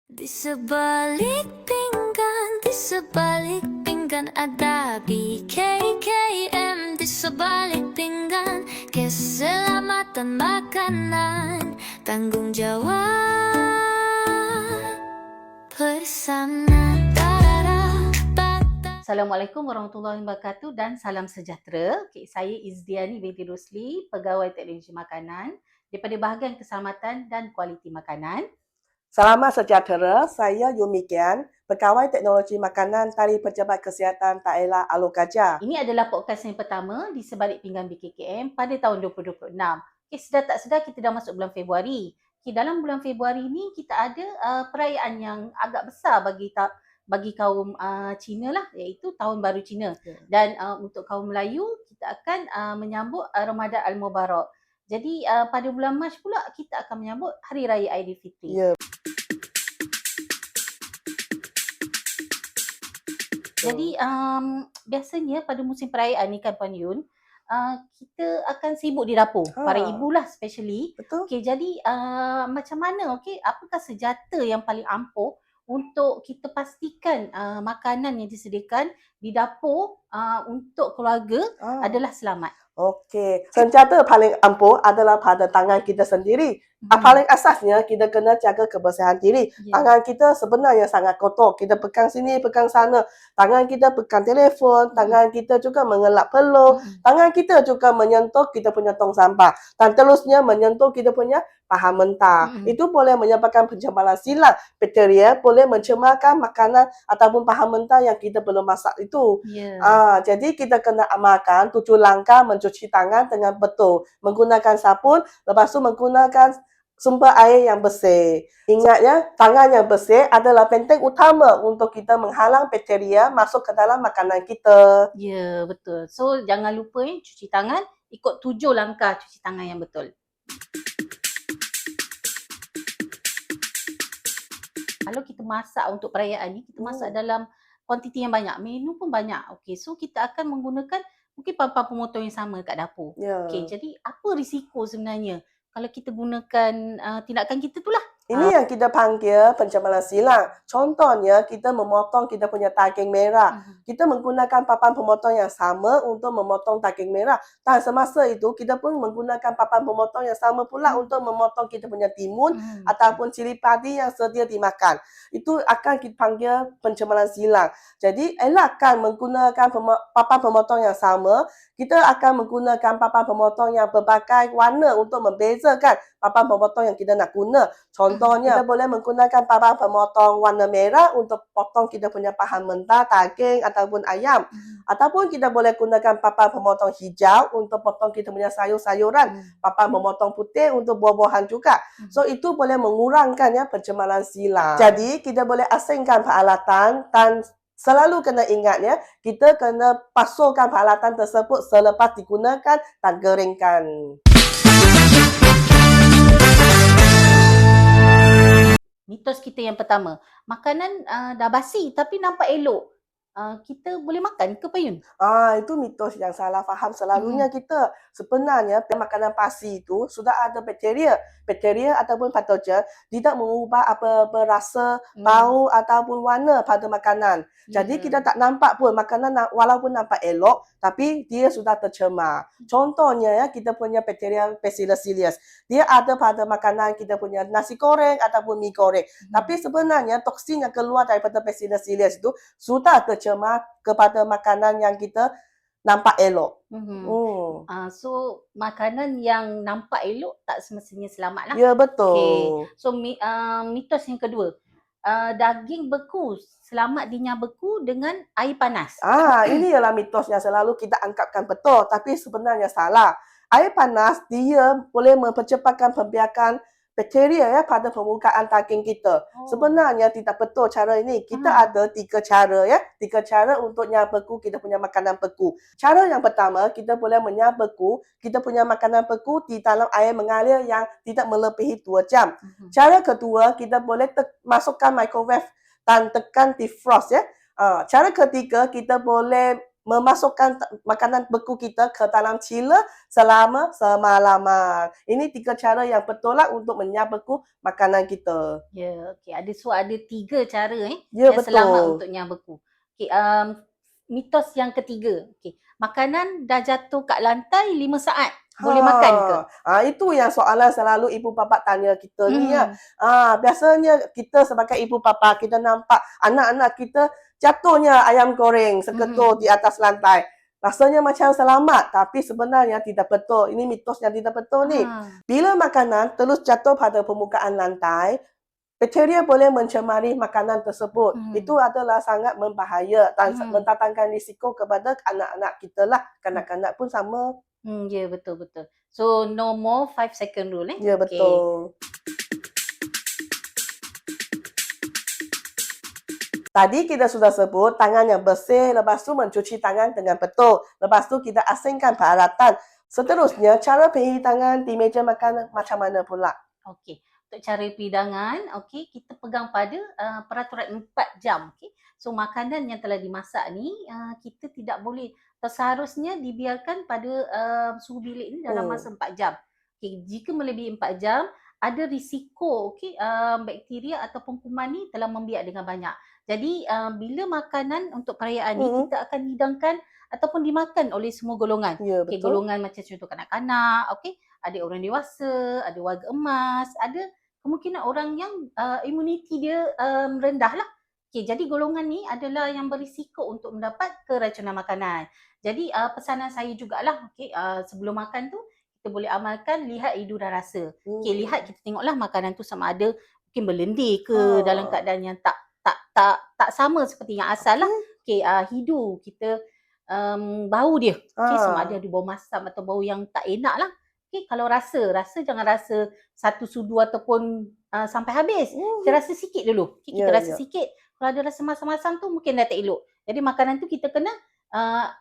Di sebalik pinggan ada BKKM. Di sebalik pinggan keselamatan makanan, tanggung jawab bersama. Assalamualaikum warahmatullahi wabarakatuh dan salam sejahtera. Saya Izdiani binti Rusli, Pegawai Teknologi Makanan daripada Bahagian Keselamatan dan Kualiti Makanan. Selamat sejahtera, saya Yumikian, Pegawai Teknologi Makanan dari Pejabat Kesihatan Daerah Alokaja. Ini adalah podcast yang pertama di sebalik pinggan BKKM pada tahun 2026. Sedar tak sedar kita dah masuk bulan Februari. Dalam bulan Februari ni kita ada perayaan yang agak besar bagi kaum Cina lah, iaitu Tahun Baru Cina. Dan untuk kaum Melayu, kita akan menyambut Ramadan Al-Mubarak. Jadi pada bulan Mac pula kita akan menyambut Hari Raya Aidilfitri. Jadi biasanya pada musim perayaan ni kan Puan Yun, kita akan sibuk di dapur. Para ibu lah especially. Betul. Okay, jadi macam mana, apakah senjata yang paling ampuh untuk kita pastikan makanan yang disediakan di dapur untuk keluarga adalah selamat? Okey, senjata paling ampuh adalah pada tangan kita sendiri. Paling asasnya kita kena jaga kebersihan diri. Tangan kita sebenarnya sangat kotor. Kita pegang sini, pegang sana. Tangan kita pegang telefon, tangan kita juga mengelap peluk, tangan kita juga menyentuh kita punya tong sampah. Dan terusnya menyentuh kita punya bahan mentah. Itu boleh menyebabkan pencemaran silang. Bakteria boleh mencemarkan makanan ataupun bahan mentah yang kita belum masak itu. Jadi kita kena amalkan 7 langkah mencuci tangan dengan betul. Menggunakan sabun, lepas tu menggunakan sumber air yang bersih. Ingat ya, tangan yang bersih adalah penting utama untuk kita menghalang bakteria masuk ke dalam makanan kita. Ya, betul. So, jangan lupa cuci tangan, ikut 7 langkah cuci tangan yang betul. Kalau kita masak untuk perayaan ni, kita masak dalam kuantiti yang banyak. Menu pun banyak. Okey, so kita akan menggunakan mungkin papan pemotong yang sama kat dapur. Okey, jadi apa risiko sebenarnya kalau kita gunakan tindakan kita tu lah? Ini yang kita panggil pencemaran silang. Contohnya, kita memotong kita punya daging merah. Kita menggunakan papan pemotong yang sama untuk memotong daging merah. Dan semasa itu, kita pun menggunakan papan pemotong yang sama pula untuk memotong kita punya timun ataupun cili padi yang sedia dimakan. Itu akan kita panggil pencemaran silang. Jadi, elakkan menggunakan papan pemotong yang sama. Kita akan menggunakan papan pemotong yang berbagai warna untuk membezakan papan pemotong yang kita nak guna. Contohnya, kita boleh menggunakan papan pemotong warna merah untuk potong kita punya bahan mentah, daging ataupun ayam. Ataupun kita boleh gunakan papan pemotong hijau untuk potong kita punya sayur-sayuran. Papan pemotong putih untuk buah-buahan juga. So, itu boleh mengurangkan pencemaran silang. Jadi, kita boleh asingkan peralatan dan selalu kena ingat kita kena pasulkan peralatan tersebut selepas digunakan dan keringkan. Mitos kita yang pertama, makanan dah basi tapi nampak elok. Kita boleh makan ke Payun? Itu mitos yang salah faham selalunya kita. Sebenarnya makanan basi itu sudah ada bakteria. Bakteria ataupun patogen tidak mengubah apa-apa rasa, bau ataupun warna pada makanan. Jadi kita tak nampak pun makanan walaupun nampak elok tapi dia sudah tercemar. Contohnya kita punya bakteria Bacillus cereus. Dia ada pada makanan kita punya nasi goreng ataupun mi goreng. Tapi sebenarnya toksin yang keluar daripada Bacillus cereus itu sudah tercemar kepada makanan yang kita nampak elok. So, makanan yang nampak elok tak semestinya selamat lah. Ya, betul. Okay. So, mitos yang kedua. Daging beku selamat dinyah beku dengan air panas. Ini ialah mitos yang selalu kita angkatkan betul tapi sebenarnya salah. Air panas dia boleh mempercepatkan pembiakan bakteria pada permukaan daging kita. Sebenarnya tidak betul cara ini. Kita ada 3 cara 3 cara untuk nyah beku kita punya makanan beku. Cara yang pertama, kita boleh menyah beku kita punya makanan beku di dalam air mengalir yang tidak melebihi 2 jam. Cara kedua, kita boleh masukkan microwave dan tekan defrost Cara ketiga, kita boleh memasukkan makanan beku kita ke dalam chiller selama semalaman. Ini 3 cara yang betul lah untuk menyap beku makanan kita. Ya, okey. Ada 3 cara Ya, yang selamat betul. untuk nyam beku. Okey, mitos yang ketiga. Okey, makanan dah jatuh kat lantai 5 saat, boleh makan ke? Itu yang soalan selalu ibu bapa tanya kita ni ya. Hmm. Biasanya kita sebagai ibu bapa, kita nampak anak-anak kita jatuhnya ayam goreng seketul di atas lantai. Rasanya macam selamat, tapi sebenarnya tidak betul. Ini mitos yang tidak betul ni. Bila makanan terus jatuh pada permukaan lantai, bakteria boleh mencemari makanan tersebut. Itu adalah sangat membahaya dan mendatangkan risiko kepada anak-anak kita lah. Kanak-kanak pun sama. Ya, betul. So, no more 5 second rule Ya, Okey. betul. Tadi kita sudah sebut tangan yang bersih, lepas tu mencuci tangan dengan betul. Lepas tu kita asingkan peralatan. Seterusnya, cara pihit tangan di meja makan macam mana pula? Okey. Untuk cara pidangan, okey, kita pegang pada peraturan 4 jam. Okey. So, makanan yang telah dimasak ni, kita tidak boleh, seharusnya dibiarkan pada suhu bilik ni dalam masa 4 jam. Okey, jika melebihi 4 jam, ada risiko bakteria ataupun kuman ni telah membiak dengan banyak. Jadi, bila makanan untuk perayaan ni, kita akan hidangkan ataupun dimakan oleh semua golongan. Ya, Okey, betul. golongan macam contoh kanak-kanak, okey, ada orang dewasa, ada warga emas, ada kemungkinan orang yang imuniti dia rendah lah. Okey, jadi golongan ni adalah yang berisiko untuk mendapat keracunan makanan. Jadi pesanan saya jugalah, okey, sebelum makan tu kita boleh amalkan lihat, hidu dan rasa. Okey, lihat, kita tengoklah makanan tu sama ada mungkin berlendir ke dalam keadaan yang tak sama seperti yang asal lah. Okey, hidu kita bau dia. Okey, sama ada bau masam atau bau yang tak enak lah. Okey, kalau rasa jangan rasa satu sudu ataupun sampai habis. Kita rasa sikit dulu. Okay, kita rasa sikit. Kalau ada rasa masam-masam tu mungkin dah tak elok. Jadi makanan tu kita kena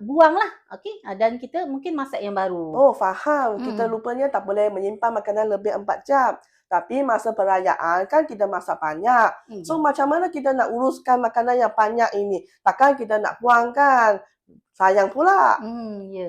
buang lah. Okey, dan kita mungkin masak yang baru. Oh, faham. Kita lupanya tak boleh menyimpan makanan lebih 4 jam. Tapi masa perayaan kan kita masak banyak. So macam mana kita nak uruskan makanan yang banyak ini? Takkan kita nak buang kan? Sayang pula. Ya.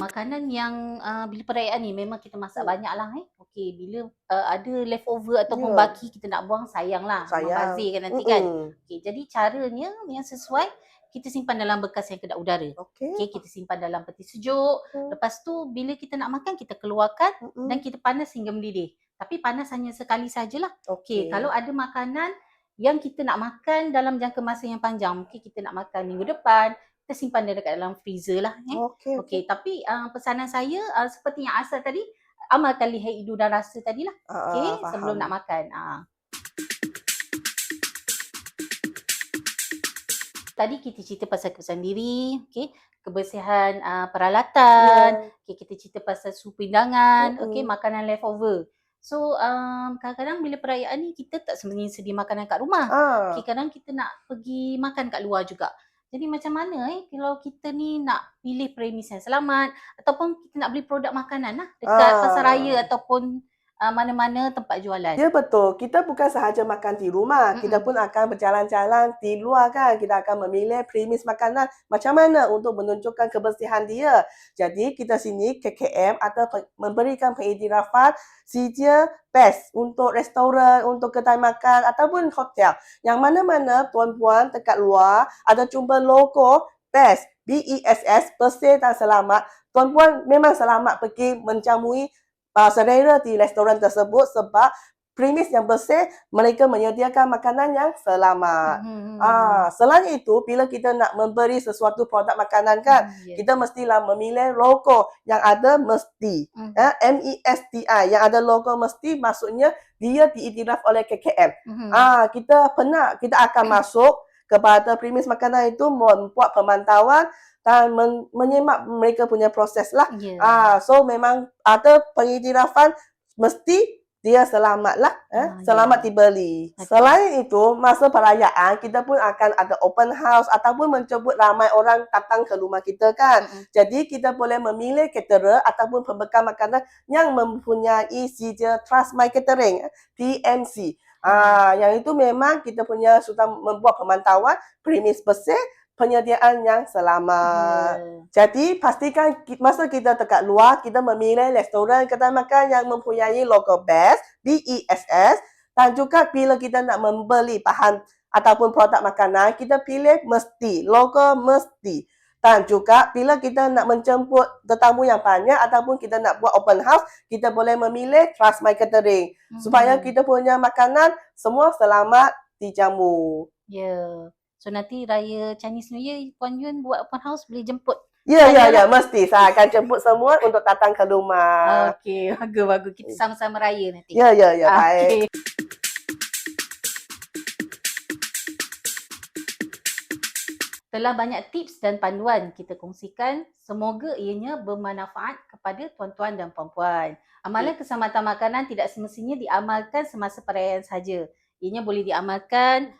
Makanan yang bila perayaan ni memang kita masak banyak lah. Okey, bila ada leftover ataupun baki kita nak buang, sayang lah. Membazir kan nanti kan. Okey, jadi caranya yang sesuai, kita simpan dalam bekas yang kedap udara. Okey, kita simpan dalam peti sejuk. Lepas tu bila kita nak makan, kita keluarkan dan kita panas hingga mendidih. Tapi panas hanya sekali sajalah. Okey, kalau ada makanan yang kita nak makan dalam jangka masa yang panjang, mungkin kita nak makan minggu depan, kita simpan dia dekat dalam freezer lah. Okey, tapi pesanan saya seperti yang asal tadi, amalkan lihat, hidu dan rasa tadilah. Okey, sebelum nak makan. Tadi kita cerita pasal kebersihan diri, okey, kebersihan peralatan, okey, kita cerita pasal suhu pindangan, okey, makanan leftover. So kadang-kadang bila perayaan ni kita tak semestinya sedia makanan kat rumah. Okey, kadang kita nak pergi makan kat luar juga. Jadi macam mana kalau kita ni nak pilih premis yang selamat ataupun kita nak beli produk makanan lah dekat pasaraya ataupun mana-mana tempat jualan. Ya, betul. Kita bukan sahaja makan di rumah. Kita pun akan berjalan-jalan di luar kan. Kita akan memilih premis makanan macam mana untuk menunjukkan kebersihan dia. Jadi kita sini KKM ada memberikan pengiktirafan sedia best untuk restoran, untuk kedai makan ataupun hotel. Yang mana-mana tuan-puan dekat luar ada jumpa logo best, BESS, bersih dan selamat. Tuan-puan memang selamat pergi menjamui selera di restoran tersebut sebab premis yang bersih, mereka menyediakan makanan yang selamat. Selain itu, bila kita nak memberi sesuatu produk makanan kan, kita mestilah memilih logo yang ada mesti. MESTI, yang ada logo mesti, maksudnya dia diiktiraf oleh KKM. Kita akan masuk kepada premis makanan itu, membuat pemantauan dan menyimak mereka punya proses lah. So memang ada pengiktirafan, mesti dia selamat lah. Selamat dibeli. Selain itu, masa perayaan kita pun akan ada open house ataupun menjemput ramai orang datang ke rumah kita kan. Jadi kita boleh memilih caterer ataupun pembekal makanan yang mempunyai sedia Trust My Catering, TMC. Yang itu memang kita punya sudah membuat pemantauan premis bersih, penyediaan yang selamat. Jadi pastikan masa kita dekat luar, kita memilih restoran, kedai makan yang mempunyai logo BESS, BESS, dan juga bila kita nak membeli bahan ataupun produk makanan, kita pilih mesti, logo mesti. Dan juga bila kita nak menjemput tetamu yang banyak ataupun kita nak buat open house, kita boleh memilih Trust My Catering. Supaya kita punya makanan semua selamat dijamu. Ya. So nanti raya Chinese New Year Puan Yun buat open house boleh jemput. Ya, mesti. Saya akan jemput semua untuk datang ke rumah. Okey, bagus. Kita sama-sama raya nanti. Ya, baik. Okey. Telah banyak tips dan panduan kita kongsikan. Semoga ianya bermanfaat kepada tuan-tuan dan puan-puan. Amalan keselamatan makanan tidak semestinya diamalkan semasa perayaan saja. Ianya boleh diamalkan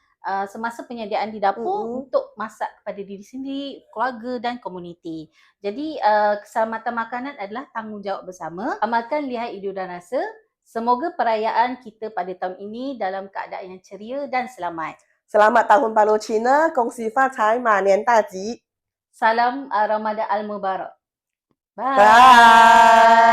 semasa penyediaan di dapur untuk masak kepada diri sendiri, keluarga dan komuniti. Jadi keselamatan makanan adalah tanggungjawab bersama. Amalkan lihai, hidung dan rasa. Semoga perayaan kita pada tahun ini dalam keadaan yang ceria dan selamat. Selamat Tahun Baru Cina, Kongsi Fa Cai Ma Nian Da Ji. Salam Ramadan Al-Mubarak. Bye.